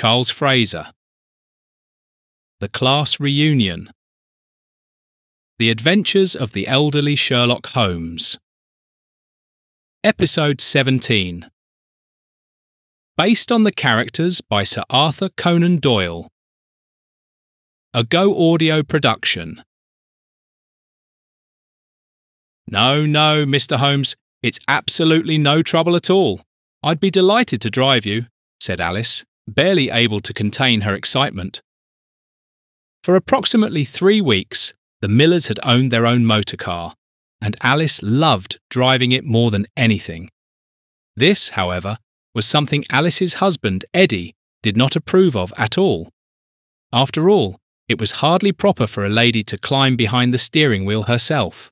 Charles Fraser. The Class Reunion. The Adventures of the Elderly Sherlock Holmes. Episode 17. Based on the characters by Sir Arthur Conan Doyle. A Go Audio production. No, Mr. Holmes, it's absolutely no trouble at all. I'd be delighted to drive you, said Alice, barely able to contain her excitement. For approximately 3 weeks, the Millers had owned their own motor car, and Alice loved driving it more than anything. This, however, was something Alice's husband, Eddie, did not approve of at all. After all, it was hardly proper for a lady to climb behind the steering wheel herself.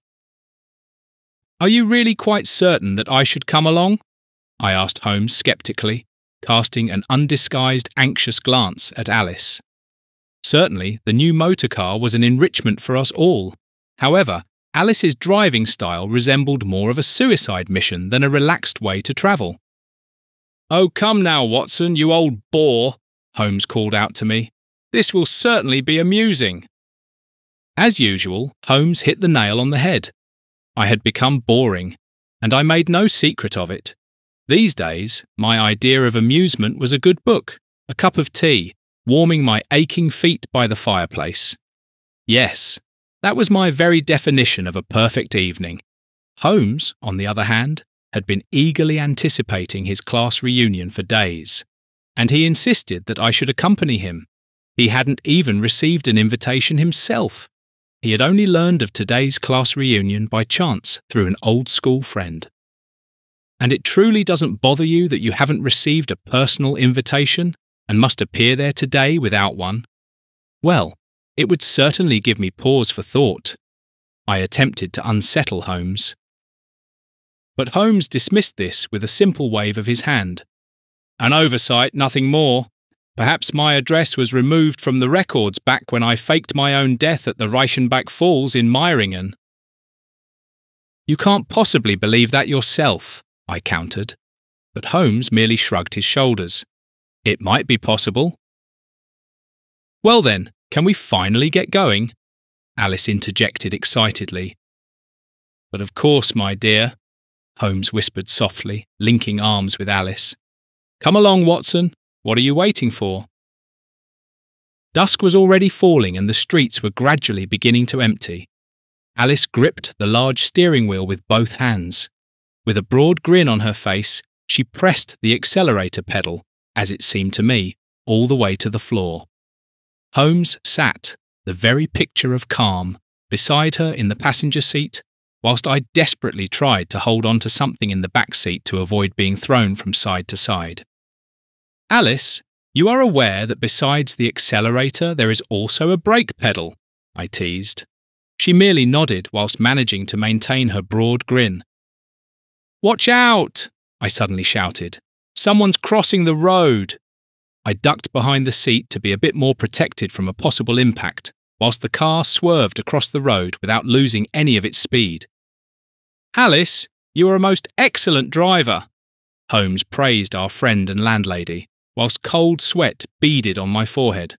"Are you really quite certain that I should come along?" I asked Holmes sceptically, casting an undisguised anxious glance at Alice. Certainly, the new motor car was an enrichment for us all. However, Alice's driving style resembled more of a suicide mission than a relaxed way to travel. "Oh, come now, Watson, you old bore," Holmes called out to me. "This will certainly be amusing." As usual, Holmes hit the nail on the head. I had become boring, and I made no secret of it. These days, my idea of amusement was a good book, a cup of tea, warming my aching feet by the fireplace. Yes, that was my very definition of a perfect evening. Holmes, on the other hand, had been eagerly anticipating his class reunion for days, and he insisted that I should accompany him. He hadn't even received an invitation himself. He had only learned of today's class reunion by chance through an old school friend. And it truly doesn't bother you that you haven't received a personal invitation and must appear there today without one? Well, it would certainly give me pause for thought. I attempted to unsettle Holmes. But Holmes dismissed this with a simple wave of his hand. "An oversight, nothing more. Perhaps my address was removed from the records back when I faked my own death at the Reichenbach Falls in Meiringen." "You can't possibly believe that yourself," I countered, but Holmes merely shrugged his shoulders. "It might be possible." "Well then, can we finally get going?" Alice interjected excitedly. "But of course, my dear," Holmes whispered softly, linking arms with Alice. "Come along, Watson. What are you waiting for?" Dusk was already falling and the streets were gradually beginning to empty. Alice gripped the large steering wheel with both hands. With a broad grin on her face, she pressed the accelerator pedal, as it seemed to me, all the way to the floor. Holmes sat, the very picture of calm, beside her in the passenger seat, whilst I desperately tried to hold on to something in the back seat to avoid being thrown from side to side. "Alice, you are aware that besides the accelerator there is also a brake pedal," I teased. She merely nodded whilst managing to maintain her broad grin. "Watch out!" I suddenly shouted. "Someone's crossing the road!" I ducked behind the seat to be a bit more protected from a possible impact, whilst the car swerved across the road without losing any of its speed. "Alice, you are a most excellent driver," Holmes praised our friend and landlady, whilst cold sweat beaded on my forehead.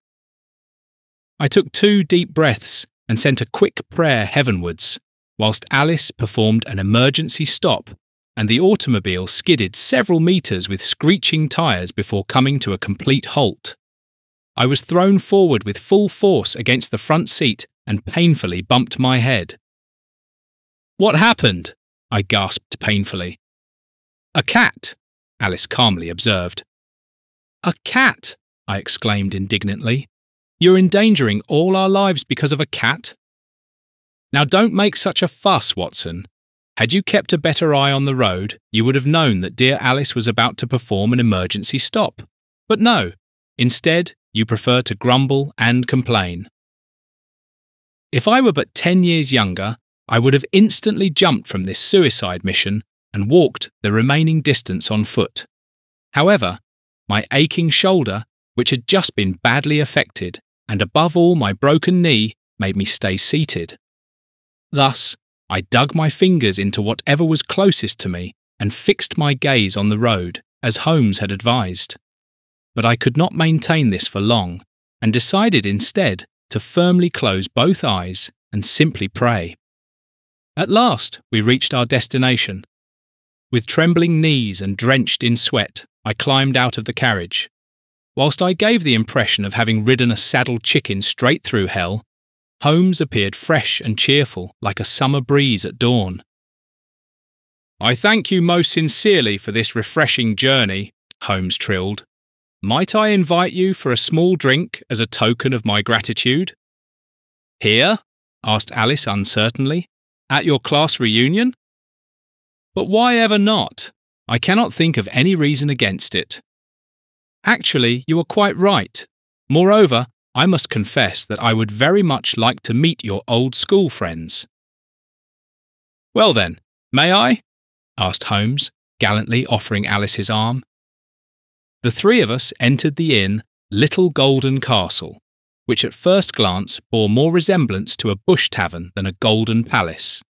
I took 2 deep breaths and sent a quick prayer heavenwards, whilst Alice performed an emergency stop and the automobile skidded several metres with screeching tyres before coming to a complete halt. I was thrown forward with full force against the front seat and painfully bumped my head. "What happened?" I gasped painfully. "A cat," Alice calmly observed. "A cat!" I exclaimed indignantly. "You're endangering all our lives because of a cat?" "Now don't make such a fuss, Watson. Had you kept a better eye on the road, you would have known that dear Alice was about to perform an emergency stop. But no, instead, you prefer to grumble and complain." If I were but 10 years younger, I would have instantly jumped from this suicide mission and walked the remaining distance on foot. However, my aching shoulder, which had just been badly affected, and above all my broken knee, made me stay seated. Thus, I dug my fingers into whatever was closest to me and fixed my gaze on the road, as Holmes had advised. but I could not maintain this for long, and decided instead to firmly close both eyes and simply pray. At last, we reached our destination. With trembling knees and drenched in sweat, I climbed out of the carriage. Whilst I gave the impression of having ridden a saddled chicken straight through hell, Holmes appeared fresh and cheerful like a summer breeze at dawn. "I thank you most sincerely for this refreshing journey," Holmes trilled. "Might I invite you for a small drink as a token of my gratitude?" "Here?" asked Alice uncertainly. "At your class reunion?" "But why ever not? I cannot think of any reason against it." "Actually, you are quite right. Moreover, I must confess that I would very much like to meet your old school friends." "Well then, may I?" asked Holmes, gallantly offering Alice his arm. The three of us entered the inn Little Golden Castle, which at first glance bore more resemblance to a bush tavern than a golden palace.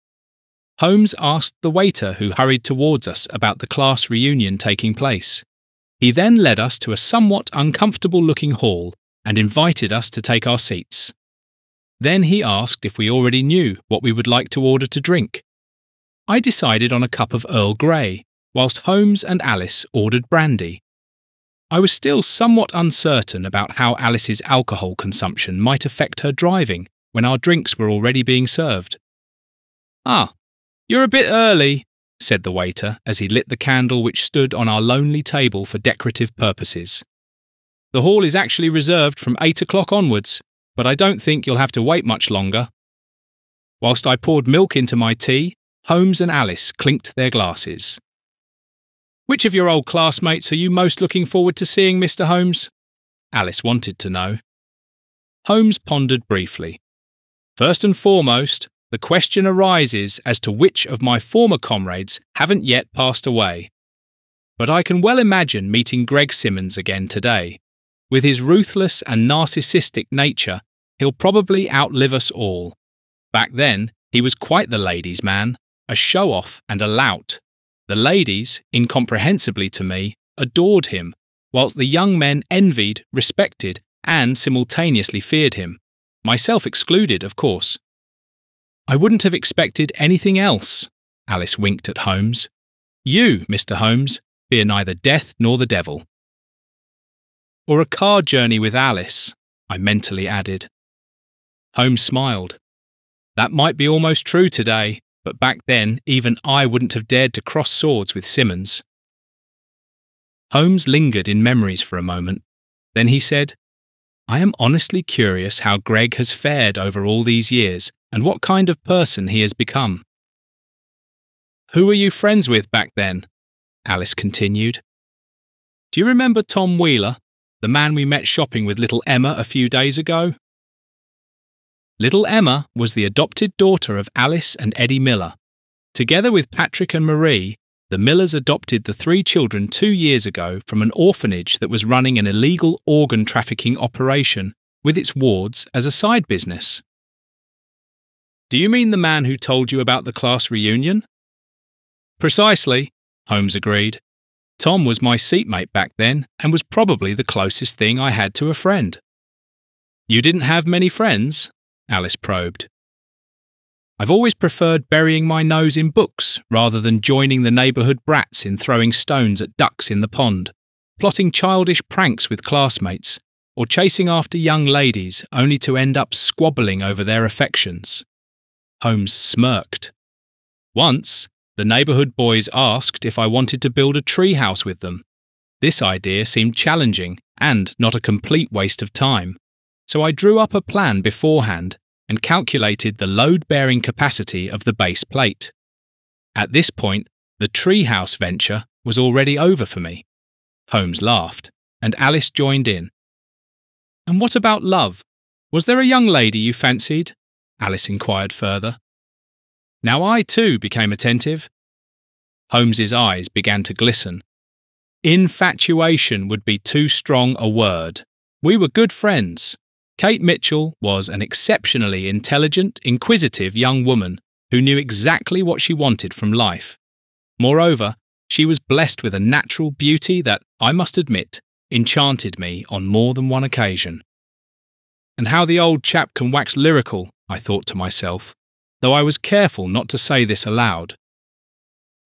Holmes asked the waiter who hurried towards us about the class reunion taking place. He then led us to a somewhat uncomfortable-looking hall and invited us to take our seats. Then he asked if we already knew what we would like to order to drink. I decided on a cup of Earl Grey, whilst Holmes and Alice ordered brandy. I was still somewhat uncertain about how Alice's alcohol consumption might affect her driving when our drinks were already being served. "Ah, you're a bit early," said the waiter as he lit the candle which stood on our lonely table for decorative purposes. "The hall is actually reserved from 8 o'clock onwards, but I don't think you'll have to wait much longer." Whilst I poured milk into my tea, Holmes and Alice clinked their glasses. "Which of your old classmates are you most looking forward to seeing, Mr. Holmes?" Alice wanted to know. Holmes pondered briefly. "First and foremost, the question arises as to which of my former comrades haven't yet passed away. But I can well imagine meeting Greg Simmons again today. With his ruthless and narcissistic nature, he'll probably outlive us all. Back then, he was quite the ladies' man, a show-off and a lout. The ladies, incomprehensibly to me, adored him, whilst the young men envied, respected, and simultaneously feared him, myself excluded, of course. I wouldn't have expected anything else." Alice winked at Holmes. "You, Mr. Holmes, fear neither death nor the devil." "Or a car journey with Alice," I mentally added. Holmes smiled. "That might be almost true today, but back then even I wouldn't have dared to cross swords with Simmons." Holmes lingered in memories for a moment. Then he said, "I am honestly curious how Greg has fared over all these years and what kind of person he has become." "Who were you friends with back then?" Alice continued. "Do you remember Tom Wheeler, the man we met shopping with little Emma a few days ago?" Little Emma was the adopted daughter of Alice and Eddie Miller. Together with Patrick and Marie, the Millers adopted the 3 children 2 years ago from an orphanage that was running an illegal organ trafficking operation with its wards as a side business. "Do you mean the man who told you about the class reunion?" "Precisely," Holmes agreed. "Tom was my seatmate back then and was probably the closest thing I had to a friend." "You didn't have many friends?" Alice probed. "I've always preferred burying my nose in books rather than joining the neighbourhood brats in throwing stones at ducks in the pond, plotting childish pranks with classmates, or chasing after young ladies only to end up squabbling over their affections." Holmes smirked. "Once, the neighbourhood boys asked if I wanted to build a treehouse with them. This idea seemed challenging and not a complete waste of time, so I drew up a plan beforehand and calculated the load-bearing capacity of the base plate. At this point, the treehouse venture was already over for me." Holmes laughed, and Alice joined in. "And what about love? Was there a young lady you fancied?" Alice inquired further. Now I too became attentive. Holmes's eyes began to glisten. Infatuation would be too strong a word. We were good friends. Kate Mitchell was an exceptionally intelligent, inquisitive young woman who knew exactly what she wanted from life. Moreover, she was blessed with a natural beauty that, I must admit, enchanted me on more than one occasion. And how the old chap can wax lyrical, I thought to myself, though I was careful not to say this aloud.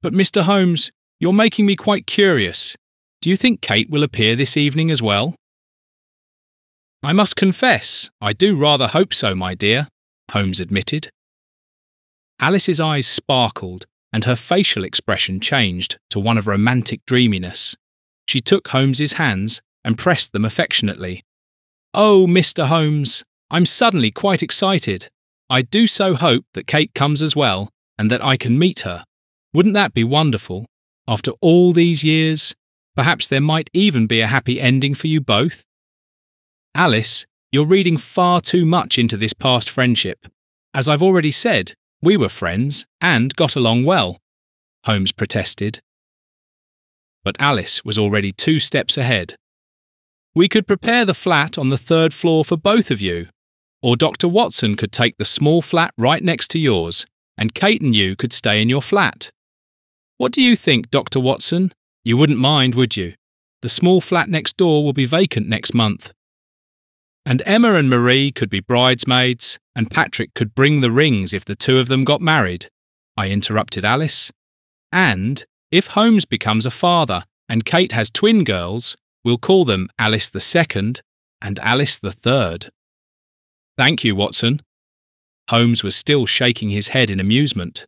But Mr. Holmes, you're making me quite curious. Do you think Kate will appear this evening as well? I must confess, I do rather hope so, my dear, Holmes admitted. Alice's eyes sparkled and her facial expression changed to one of romantic dreaminess. She took Holmes's hands and pressed them affectionately. Oh, Mr. Holmes, I'm suddenly quite excited. I do so hope that Kate comes as well and that I can meet her. Wouldn't that be wonderful? After all these years, perhaps there might even be a happy ending for you both. Alice, you're reading far too much into this past friendship. As I've already said, we were friends and got along well, Holmes protested. But Alice was already 2 steps ahead. We could prepare the flat on the 3rd floor for both of you, or Dr. Watson could take the small flat right next to yours, and Kate and you could stay in your flat. What do you think, Dr. Watson? You wouldn't mind, would you? The small flat next door will be vacant next month. And Emma and Marie could be bridesmaids, and Patrick could bring the rings if the 2 of them got married, I interrupted Alice. And, if Holmes becomes a father and Kate has twin girls, we'll call them Alice the Second and Alice the Third. Thank you, Watson. Holmes was still shaking his head in amusement.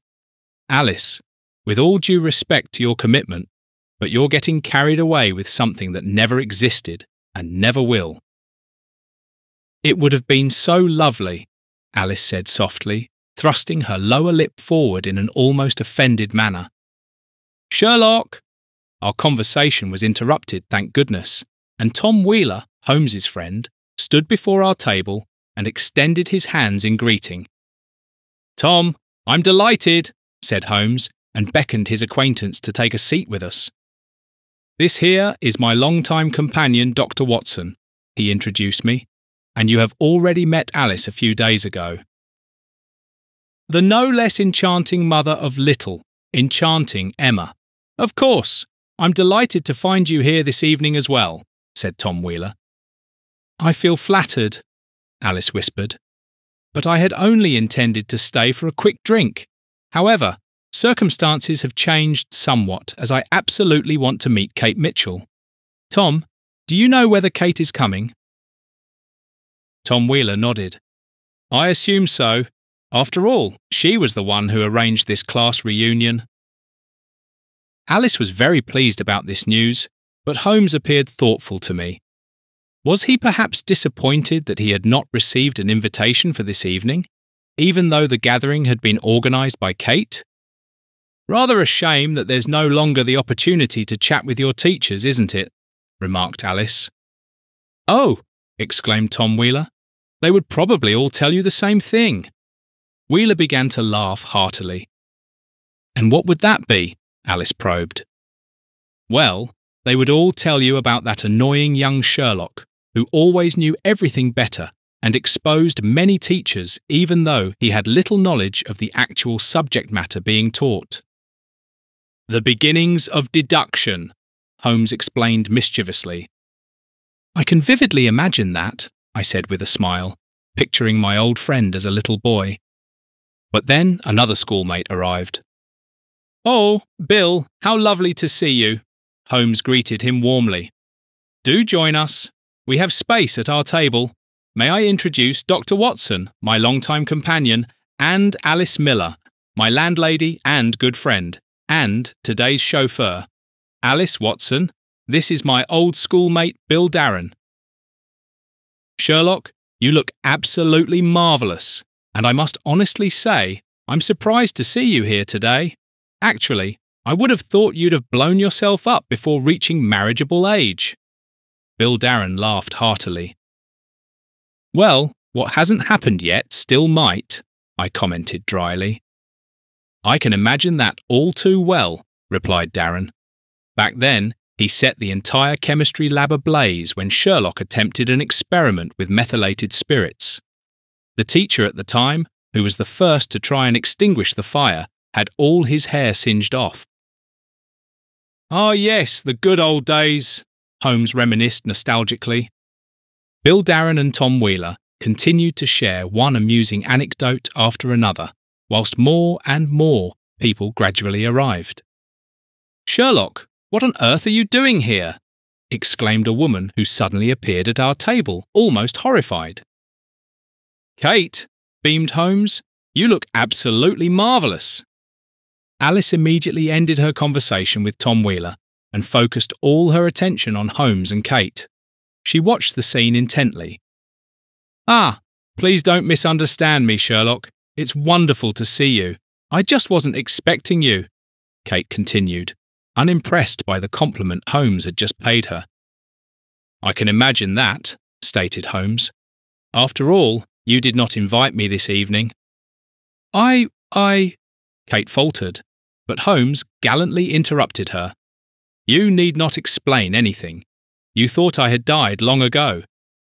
Alice, with all due respect to your commitment, but you're getting carried away with something that never existed and never will. It would have been so lovely, Alice said softly, thrusting her lower lip forward in an almost offended manner. Sherlock! Our conversation was interrupted, thank goodness, and Tom Wheeler, Holmes's friend, stood before our table and extended his hands in greeting. Tom, I'm delighted, said Holmes, and beckoned his acquaintance to take a seat with us. This here is my long-time companion, Dr. Watson, he introduced me, and you have already met Alice a few days ago. The no less enchanting mother of little, enchanting Emma. Of course, I'm delighted to find you here this evening as well, said Tom Wheeler. I feel flattered, Alice whispered, but I had only intended to stay for a quick drink. However, circumstances have changed somewhat as I absolutely want to meet Kate Mitchell. Tom, do you know whether Kate is coming? Tom Wheeler nodded. I assume so. After all, she was the one who arranged this class reunion. Alice was very pleased about this news, but Holmes appeared thoughtful to me. Was he perhaps disappointed that he had not received an invitation for this evening, even though the gathering had been organised by Kate? Rather a shame that there's no longer the opportunity to chat with your teachers, isn't it? Remarked Alice. Oh, exclaimed Tom Wheeler. They would probably all tell you the same thing. Wheeler began to laugh heartily. And what would that be? Alice probed. Well, they would all tell you about that annoying young Sherlock, who always knew everything better and exposed many teachers even though he had little knowledge of the actual subject matter being taught. The beginnings of deduction, Holmes explained mischievously. I can vividly imagine that, I said with a smile, picturing my old friend as a little boy. But then another schoolmate arrived. Oh, Bill, how lovely to see you, Holmes greeted him warmly. Do join us. We have space at our table. May I introduce Dr. Watson, my long-time companion, and Alice Miller, my landlady and good friend, and today's chauffeur. Alice Watson, this is my old schoolmate Bill Darron. Sherlock, you look absolutely marvellous, and I must honestly say I'm surprised to see you here today. Actually, I would have thought you'd have blown yourself up before reaching marriageable age. Bill Darron laughed heartily. Well, what hasn't happened yet still might, I commented dryly. I can imagine that all too well, replied Darron. Back then, he set the entire chemistry lab ablaze when Sherlock attempted an experiment with methylated spirits. The teacher at the time, who was the first to try and extinguish the fire, had all his hair singed off. Ah yes, the good old days, Holmes reminisced nostalgically. Bill Darron and Tom Wheeler continued to share one amusing anecdote after another, whilst more and more people gradually arrived. "Sherlock, what on earth are you doing here?" exclaimed a woman who suddenly appeared at our table, almost horrified. "Kate," beamed Holmes, "you look absolutely marvellous." Alice immediately ended her conversation with Tom Wheeler and focused all her attention on Holmes and Kate. She watched the scene intently. "Ah, please don't misunderstand me, Sherlock. It's wonderful to see you. I just wasn't expecting you," Kate continued, unimpressed by the compliment Holmes had just paid her. "I can imagine that," stated Holmes. "After all, you did not invite me this evening." I, Kate faltered, but Holmes gallantly interrupted her. "You need not explain anything. You thought I had died long ago.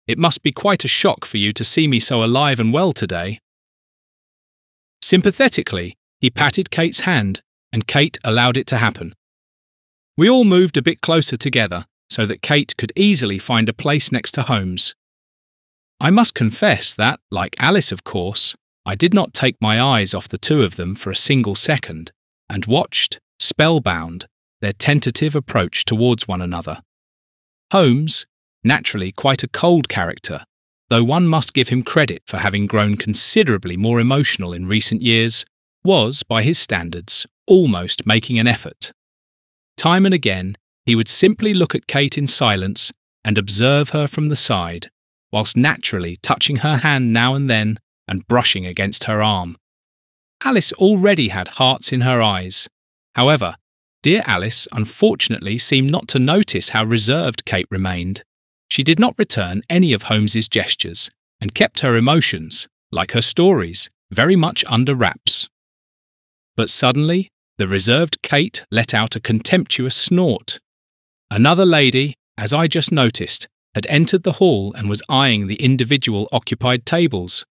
It must be quite a shock for you to see me so alive and well today." Sympathetically, he patted Kate's hand, and Kate allowed it to happen. We all moved a bit closer together so that Kate could easily find a place next to Holmes. I must confess that, like Alice of course, I did not take my eyes off the two of them for a single second, and watched, spellbound, their tentative approach towards one another. Holmes, naturally quite a cold character, though one must give him credit for having grown considerably more emotional in recent years, was, by his standards, almost making an effort. Time and again, he would simply look at Kate in silence and observe her from the side, whilst naturally touching her hand now and then and brushing against her arm. Alice already had hearts in her eyes. However, dear Alice unfortunately seemed not to notice how reserved Kate remained. She did not return any of Holmes's gestures and kept her emotions, like her stories, very much under wraps. But suddenly, the reserved Kate let out a contemptuous snort. Another lady, as I just noticed, had entered the hall and was eyeing the individual occupied tables.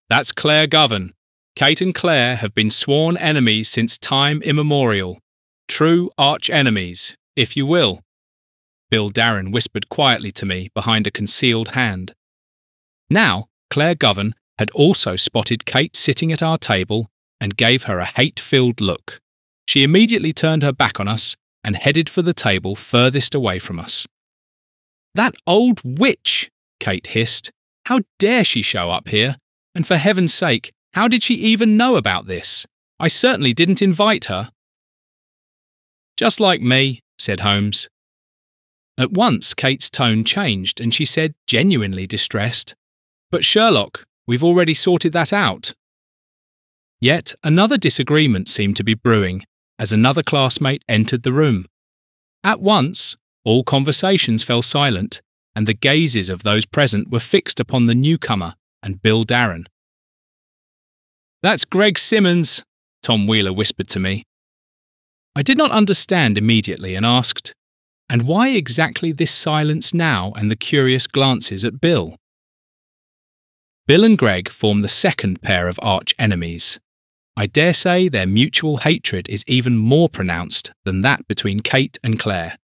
"That's Claire Govan. Kate and Claire have been sworn enemies since time immemorial. True arch-enemies, if you will," Bill Darron whispered quietly to me behind a concealed hand. Now, Claire Govan had also spotted Kate sitting at our table and gave her a hate-filled look. She immediately turned her back on us and headed for the table furthest away from us. "That old witch!" Kate hissed. "How dare she show up here? And for heaven's sake, how did she even know about this? I certainly didn't invite her." "Just like me," said Holmes. At once Kate's tone changed and she said, genuinely distressed, "But Sherlock, we've already sorted that out." Yet another disagreement seemed to be brewing as another classmate entered the room. At once, all conversations fell silent and the gazes of those present were fixed upon the newcomer and Bill Darron. "That's Greg Simmons," Tom Wheeler whispered to me. I did not understand immediately and asked, "And why exactly this silence now and the curious glances at Bill?" Bill and Greg form the second pair of arch-enemies. I dare say their mutual hatred is even more pronounced than that between Kate and Claire.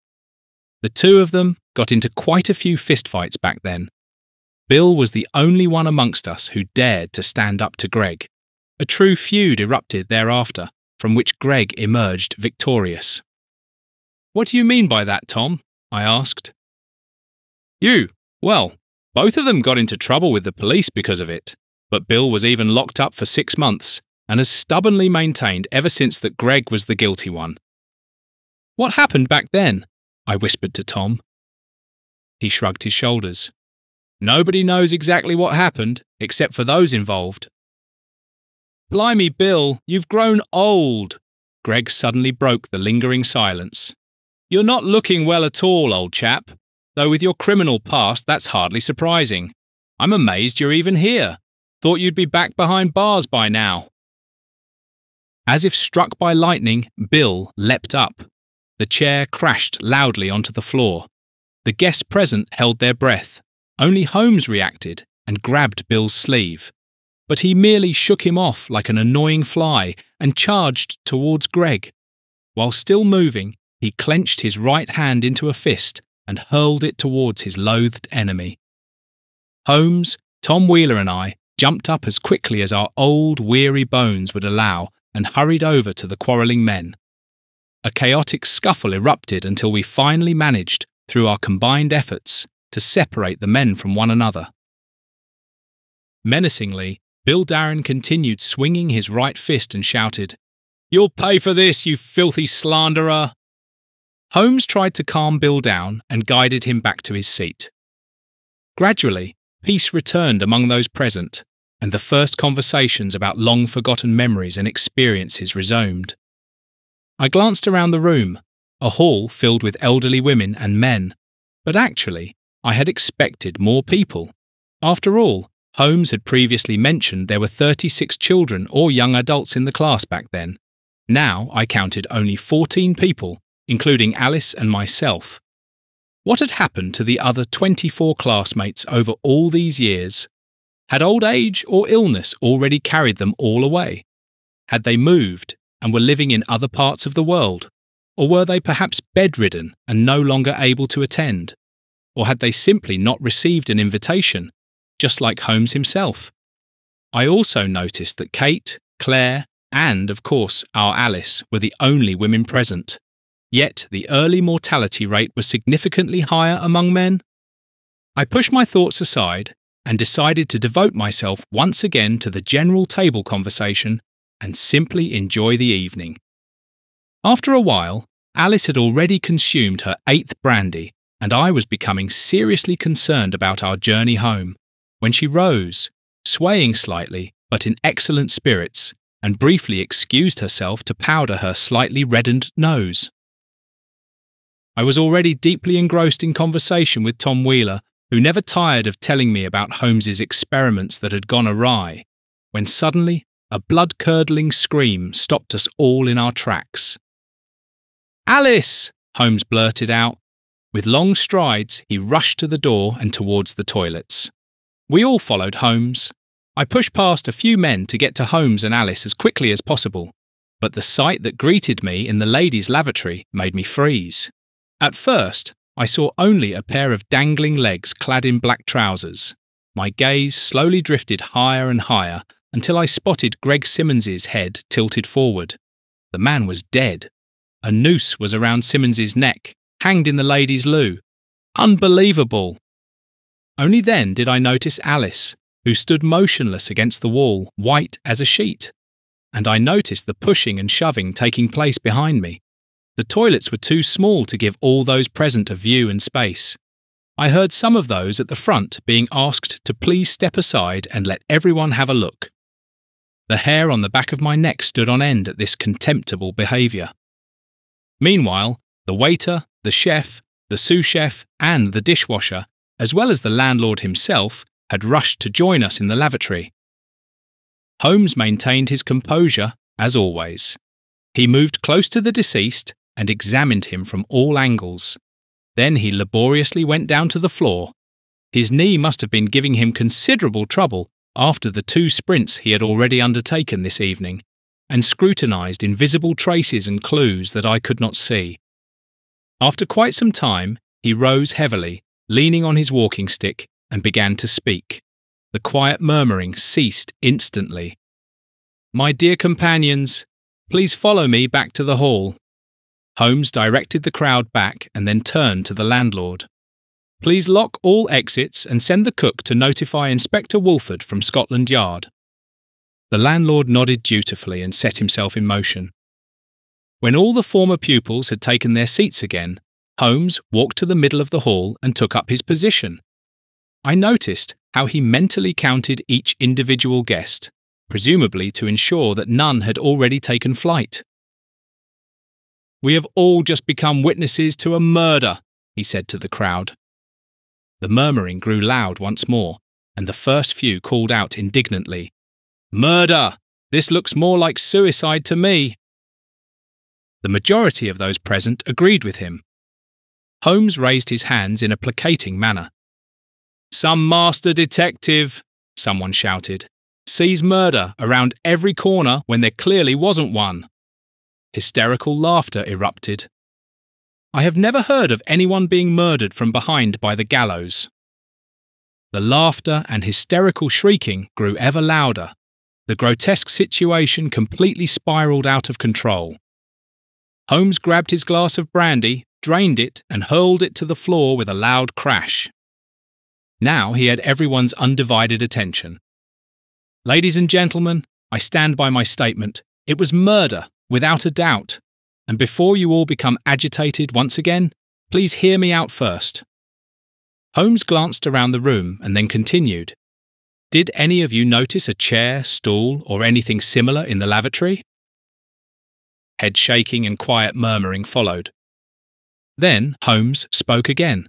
The two of them got into quite a few fistfights back then. Bill was the only one amongst us who dared to stand up to Greg. A true feud erupted thereafter, from which Greg emerged victorious. "What do you mean by that, Tom?" I asked. Well, both of them got into trouble with the police because of it, but Bill was even locked up for 6 months and has stubbornly maintained ever since that Greg was the guilty one." "What happened back then?" I whispered to Tom. He shrugged his shoulders. "Nobody knows exactly what happened, except for those involved." "Blimey, Bill, you've grown old." Greg suddenly broke the lingering silence. "You're not looking well at all, old chap. Though with your criminal past, that's hardly surprising. I'm amazed you're even here. Thought you'd be back behind bars by now." As if struck by lightning, Bill leapt up. The chair crashed loudly onto the floor. The guests present held their breath. Only Holmes reacted and grabbed Bill's sleeve. But he merely shook him off like an annoying fly and charged towards Greg. While still moving, he he clenched his right hand into a fist and hurled it towards his loathed enemy. Holmes, Tom Wheeler and I jumped up as quickly as our old, weary bones would allow and hurried over to the quarrelling men. A chaotic scuffle erupted until we finally managed, through our combined efforts, to separate the men from one another. Menacingly, Bill Darron continued swinging his right fist and shouted, "You'll pay for this, you filthy slanderer!" Holmes tried to calm Bill down and guided him back to his seat. Gradually, peace returned among those present, and the first conversations about long-forgotten memories and experiences resumed. I glanced around the room, a hall filled with elderly women and men, but actually, I had expected more people. After all, Holmes had previously mentioned there were 36 children or young adults in the class back then. Now I counted only 14 people, including Alice and myself. What had happened to the other 24 classmates over all these years? Had old age or illness already carried them all away? Had they moved and were living in other parts of the world? Or were they perhaps bedridden and no longer able to attend? Or had they simply not received an invitation, just like Holmes himself? I also noticed that Kate, Claire, and, of course, our Alice were the only women present. Yet the early mortality rate was significantly higher among men. I pushed my thoughts aside and decided to devote myself once again to the general table conversation and simply enjoy the evening. After a while, Alice had already consumed her 8th brandy, and I was becoming seriously concerned about our journey home, when she rose, swaying slightly but in excellent spirits, and briefly excused herself to powder her slightly reddened nose. I was already deeply engrossed in conversation with Tom Wheeler, who never tired of telling me about Holmes's experiments that had gone awry, when suddenly a blood-curdling scream stopped us all in our tracks. "Alice!" Holmes blurted out. With long strides, he rushed to the door and towards the toilets. We all followed Holmes. I pushed past a few men to get to Holmes and Alice as quickly as possible, but the sight that greeted me in the ladies' lavatory made me freeze. At first, I saw only a pair of dangling legs clad in black trousers. My gaze slowly drifted higher and higher until I spotted Greg Simmons's head tilted forward. The man was dead. A noose was around Simmons's neck, hanged in the ladies' loo. Unbelievable! Only then did I notice Alice, who stood motionless against the wall, white as a sheet. And I noticed the pushing and shoving taking place behind me. The toilets were too small to give all those present a view and space. I heard some of those at the front being asked to please step aside and let everyone have a look. The hair on the back of my neck stood on end at this contemptible behaviour. Meanwhile, the waiter, the chef, the sous chef, and the dishwasher, as well as the landlord himself, had rushed to join us in the lavatory. Holmes maintained his composure, as always. He moved close to the deceased and examined him from all angles. Then he laboriously went down to the floor. His knee must have been giving him considerable trouble after the 2 sprints he had already undertaken this evening, and scrutinised invisible traces and clues that I could not see. After quite some time, he rose heavily, leaning on his walking stick, and began to speak. The quiet murmuring ceased instantly. "My dear companions, please follow me back to the hall." Holmes directed the crowd back and then turned to the landlord. "Please lock all exits and send the cook to notify Inspector Wolford from Scotland Yard." The landlord nodded dutifully and set himself in motion. When all the former pupils had taken their seats again, Holmes walked to the middle of the hall and took up his position. I noticed how he mentally counted each individual guest, presumably to ensure that none had already taken flight. "We have all just become witnesses to a murder," he said to the crowd. The murmuring grew loud once more, and the first few called out indignantly, "Murder! This looks more like suicide to me." The majority of those present agreed with him. Holmes raised his hands in a placating manner. "Some master detective," someone shouted, "sees murder around every corner when there clearly wasn't one." Hysterical laughter erupted. I have never heard of anyone being murdered from behind by the gallows." The laughter and hysterical shrieking grew ever louder. The grotesque situation completely spiraled out of control. Holmes grabbed his glass of brandy, drained it, and hurled it to the floor with a loud crash. Now he had everyone's undivided attention. "Ladies and gentlemen, I stand by my statement. It was murder, without a doubt. And before you all become agitated once again, please hear me out first." Holmes glanced around the room and then continued. "Did any of you notice a chair, stool, or anything similar in the lavatory?" Head shaking and quiet murmuring followed. Then Holmes spoke again.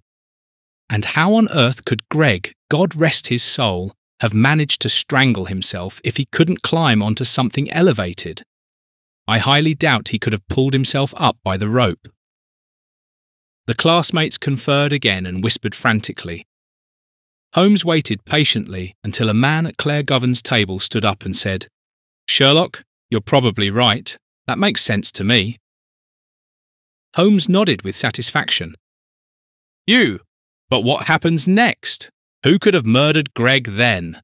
"And how on earth could Greg, God rest his soul, have managed to strangle himself if he couldn't climb onto something elevated? I highly doubt he could have pulled himself up by the rope." The classmates conferred again and whispered frantically. Holmes waited patiently until a man at Claire Govern's table stood up and said, "Sherlock, you're probably right. That makes sense to me." Holmes nodded with satisfaction. But what happens next? Who could have murdered Greg then?"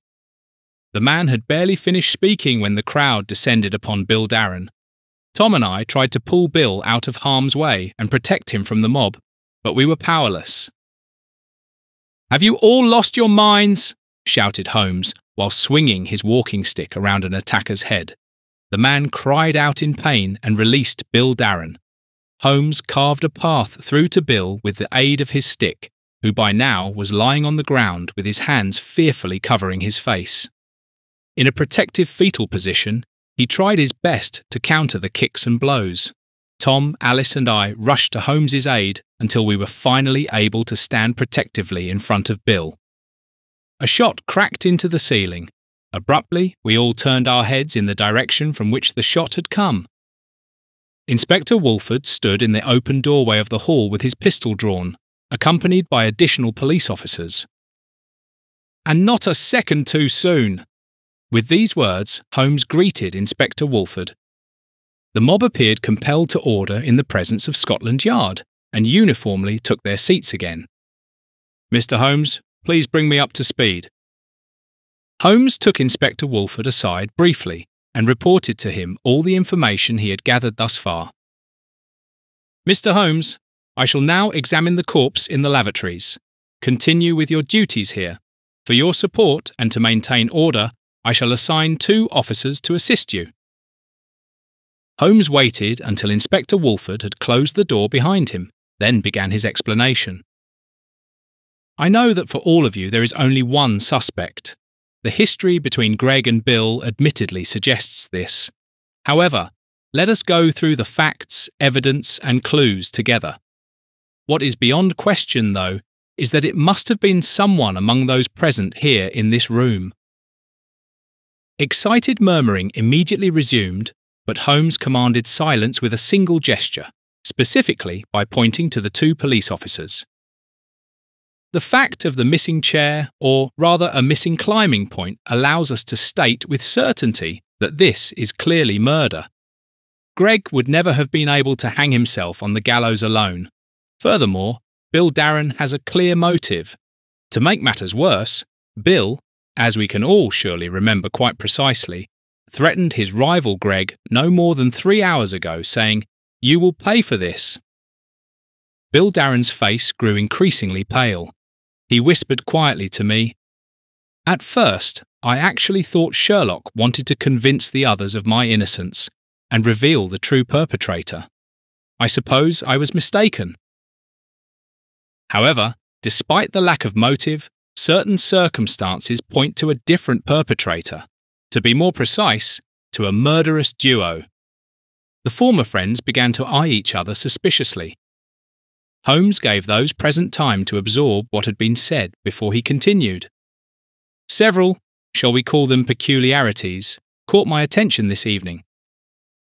The man had barely finished speaking when the crowd descended upon Bill Darron. Tom and I tried to pull Bill out of harm's way and protect him from the mob, but we were powerless. "Have you all lost your minds?" shouted Holmes, while swinging his walking stick around an attacker's head. The man cried out in pain and released Bill Darron. Holmes carved a path through to Bill with the aid of his stick, who by now was lying on the ground with his hands fearfully covering his face. In a protective fetal position, he tried his best to counter the kicks and blows. Tom, Alice and I rushed to Holmes's aid until we were finally able to stand protectively in front of Bill. A shot cracked into the ceiling. Abruptly, we all turned our heads in the direction from which the shot had come. Inspector Wolford stood in the open doorway of the hall with his pistol drawn, accompanied by additional police officers. "And not a second too soon." With these words, Holmes greeted Inspector Wolford. The mob appeared compelled to order in the presence of Scotland Yard, and uniformly took their seats again. "Mr. Holmes, please bring me up to speed." Holmes took Inspector Wolford aside briefly and reported to him all the information he had gathered thus far. "Mr. Holmes, I shall now examine the corpse in the lavatories. Continue with your duties here. For your support and to maintain order, I shall assign 2 officers to assist you." Holmes waited until Inspector Wolford had closed the door behind him, then began his explanation. "I know that for all of you there is only one suspect. The history between Greg and Bill admittedly suggests this. However, let us go through the facts, evidence, and clues together. What is beyond question, though, is that it must have been someone among those present here in this room." Excited murmuring immediately resumed, but Holmes commanded silence with a single gesture, specifically by pointing to the 2 police officers. "The fact of the missing chair, or rather a missing climbing point, allows us to state with certainty that this is clearly murder. Greg would never have been able to hang himself on the gallows alone. Furthermore, Bill Darron has a clear motive. To make matters worse, Bill, as we can all surely remember quite precisely, threatened his rival Greg no more than 3 hours ago, saying, 'You will pay for this.'" Bill Darron's face grew increasingly pale. He whispered quietly to me, "At first, I actually thought Sherlock wanted to convince the others of my innocence and reveal the true perpetrator. I suppose I was mistaken. However, despite the lack of motive, certain circumstances point to a different perpetrator. To be more precise, to a murderous duo." The former friends began to eye each other suspiciously. Holmes gave those present time to absorb what had been said before he continued. "Several, shall we call them peculiarities, caught my attention this evening.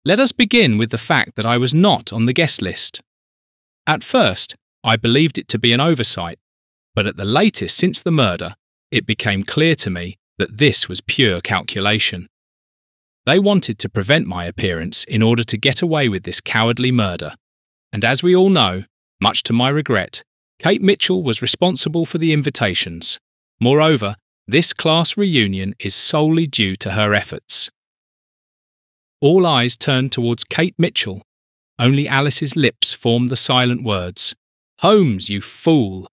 Let us begin with the fact that I was not on the guest list. At first, I believed it to be an oversight, but at the latest since the murder, it became clear to me that this was pure calculation. They wanted to prevent my appearance in order to get away with this cowardly murder, and as we all know, Much to my regret, Kate Mitchell was responsible for the invitations. Moreover, this class reunion is solely due to her efforts. All eyes turned towards Kate Mitchell. Only Alice's lips formed the silent words, "Holmes, you fool!"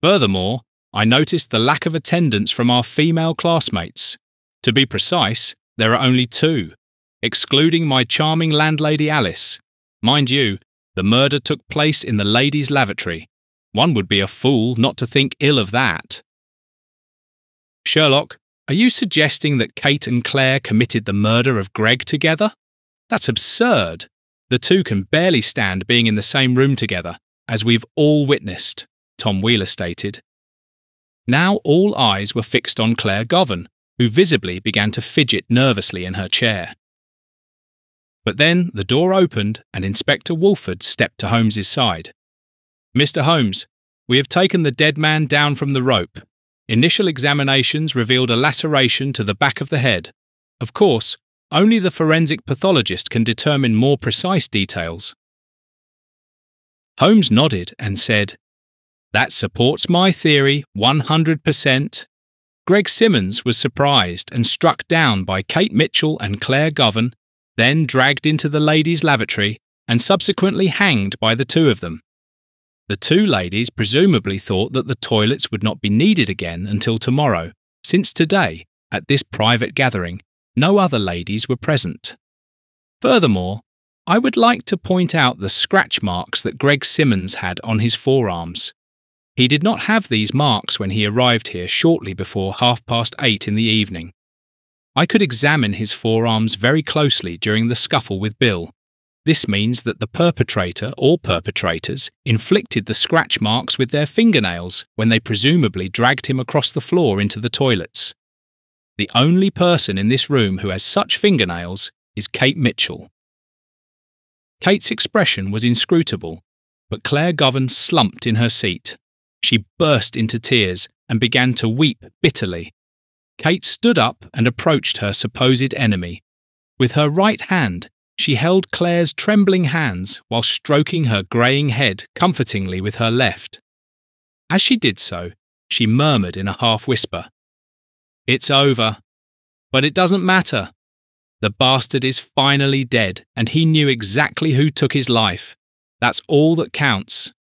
Furthermore, I noticed the lack of attendance from our female classmates. To be precise, there are only 2, excluding my charming landlady Alice. Mind you, the murder took place in the ladies' lavatory. One would be a fool not to think ill of that. Sherlock, are you suggesting that Kate and Claire committed the murder of Greg together? That's absurd. The two can barely stand being in the same room together, as we've all witnessed, Tom Wheeler stated. Now all eyes were fixed on Claire Govan, who visibly began to fidget nervously in her chair. But then the door opened and Inspector Wolford stepped to Holmes's side. "Mr. Holmes, we have taken the dead man down from the rope. Initial examinations revealed a laceration to the back of the head. Of course, only the forensic pathologist can determine more precise details." Holmes nodded and said, "That supports my theory 100%. Greg Simmons was surprised and struck down by Kate Mitchell and Claire Govan, then dragged into the ladies' lavatory and subsequently hanged by the 2 of them. The 2 ladies presumably thought that the toilets would not be needed again until tomorrow, since today, at this private gathering, no other ladies were present. Furthermore, I would like to point out the scratch marks that Greg Simmons had on his forearms. He did not have these marks when he arrived here shortly before 8:30 in the evening. I could examine his forearms very closely during the scuffle with Bill. This means that the perpetrator or perpetrators inflicted the scratch marks with their fingernails when they presumably dragged him across the floor into the toilets. The only person in this room who has such fingernails is Kate Mitchell." Kate's expression was inscrutable, but Claire Govan slumped in her seat. She burst into tears and began to weep bitterly. Kate stood up and approached her supposed enemy. With her right hand, she held Claire's trembling hands while stroking her greying head comfortingly with her left. As she did so, she murmured in a half-whisper, "It's over. But it doesn't matter. The bastard is finally dead, and he knew exactly who took his life. That's all that counts.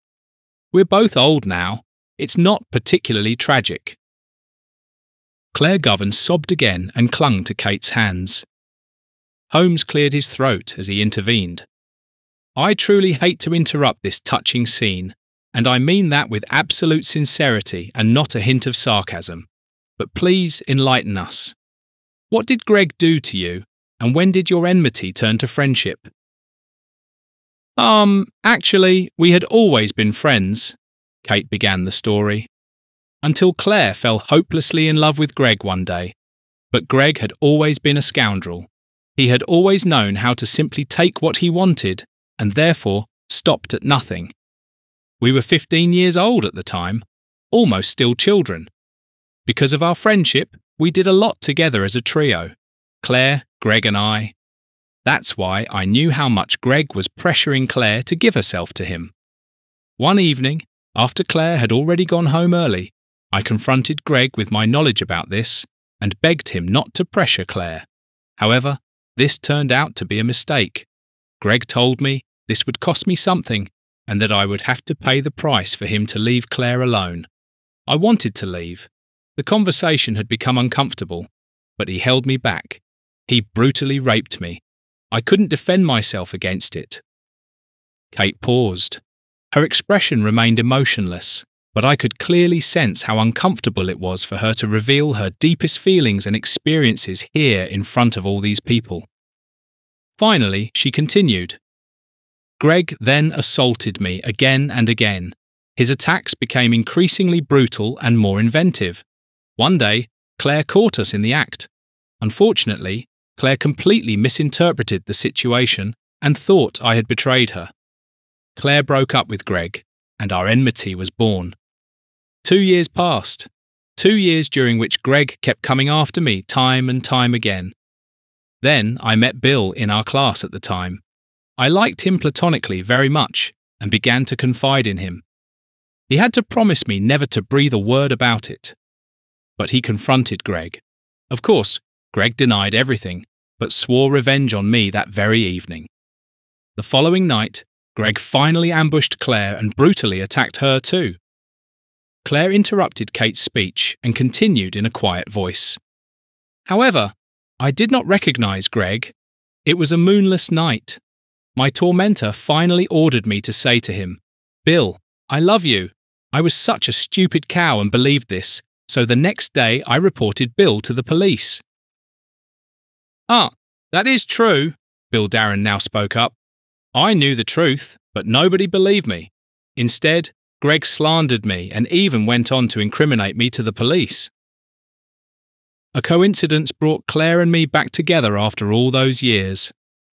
We're both old now. It's not particularly tragic." Claire Govan sobbed again and clung to Kate's hands. Holmes cleared his throat as he intervened. "I truly hate to interrupt this touching scene, and I mean that with absolute sincerity and not a hint of sarcasm. But please enlighten us. What did Greg do to you, and when did your enmity turn to friendship?" Actually, we had always been friends," Kate began the story, "until Claire fell hopelessly in love with Greg one day. But Greg had always been a scoundrel. He had always known how to simply take what he wanted, and therefore stopped at nothing. We were 15 years old at the time, almost still children. Because of our friendship, we did a lot together as a trio, Claire, Greg and I. That's why I knew how much Greg was pressuring Claire to give herself to him. One evening, after Claire had already gone home early, I confronted Greg with my knowledge about this and begged him not to pressure Claire. However, this turned out to be a mistake. Greg told me this would cost me something and that I would have to pay the price for him to leave Claire alone. I wanted to leave. The conversation had become uncomfortable, but he held me back. He brutally raped me. I couldn't defend myself against it." Kate paused. Her expression remained emotionless, but I could clearly sense how uncomfortable it was for her to reveal her deepest feelings and experiences here in front of all these people. Finally, she continued, "Greg then assaulted me again and again. His attacks became increasingly brutal and more inventive. One day, Claire caught us in the act. Unfortunately, Claire completely misinterpreted the situation and thought I had betrayed her. Claire broke up with Greg, and our enmity was born. 2 years passed, 2 years during which Greg kept coming after me time and time again. Then I met Bill in our class at the time. I liked him platonically very much, and began to confide in him. He had to promise me never to breathe a word about it. But he confronted Greg. Of course, Greg denied everything, but swore revenge on me that very evening. The following night, Greg finally ambushed Claire and brutally attacked her too. Claire interrupted Kate's speech and continued in a quiet voice. However, I did not recognize Greg. It was a moonless night. My tormentor finally ordered me to say to him, "Bill, I love you. I was such a stupid cow and believed this, so the next day I reported Bill to the police." "Ah, that is true," Bill Darron now spoke up. "I knew the truth, but nobody believed me. Instead, Greg slandered me and even went on to incriminate me to the police." A coincidence brought Claire and me back together after all those years,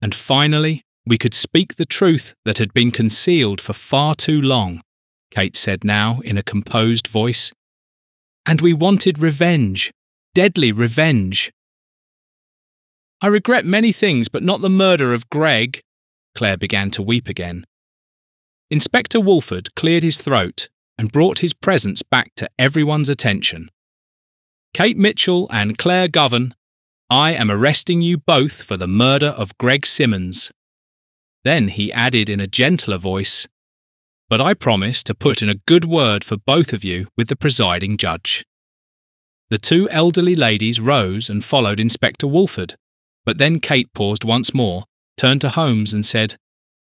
and finally we could speak the truth that had been concealed for far too long, Kate said now in a composed voice. "And we wanted revenge, deadly revenge." "I regret many things, but not the murder of Greg." Claire began to weep again. Inspector Wolford cleared his throat and brought his presence back to everyone's attention. "Kate Mitchell and Claire Govan, I am arresting you both for the murder of Greg Simmons." Then he added in a gentler voice, "But I promise to put in a good word for both of you with the presiding judge." The two elderly ladies rose and followed Inspector Wolford, but then Kate paused once more, turned to Holmes and said,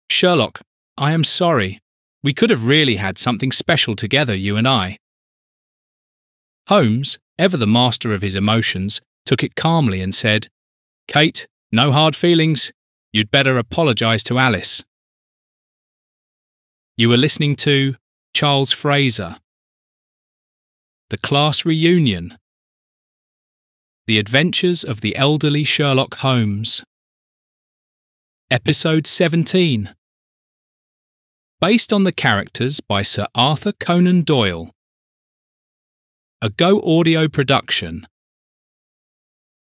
"Sherlock, I am sorry. We could have really had something special together, you and I." Holmes, ever the master of his emotions, took it calmly and said, "Kate, no hard feelings. You'd better apologise to Alice." You were listening to Charles Fraser, The Class Reunion, The Adventures of the Elderly Sherlock Holmes, Episode 17, based on the characters by Sir Arthur Conan Doyle. A Go Audio production.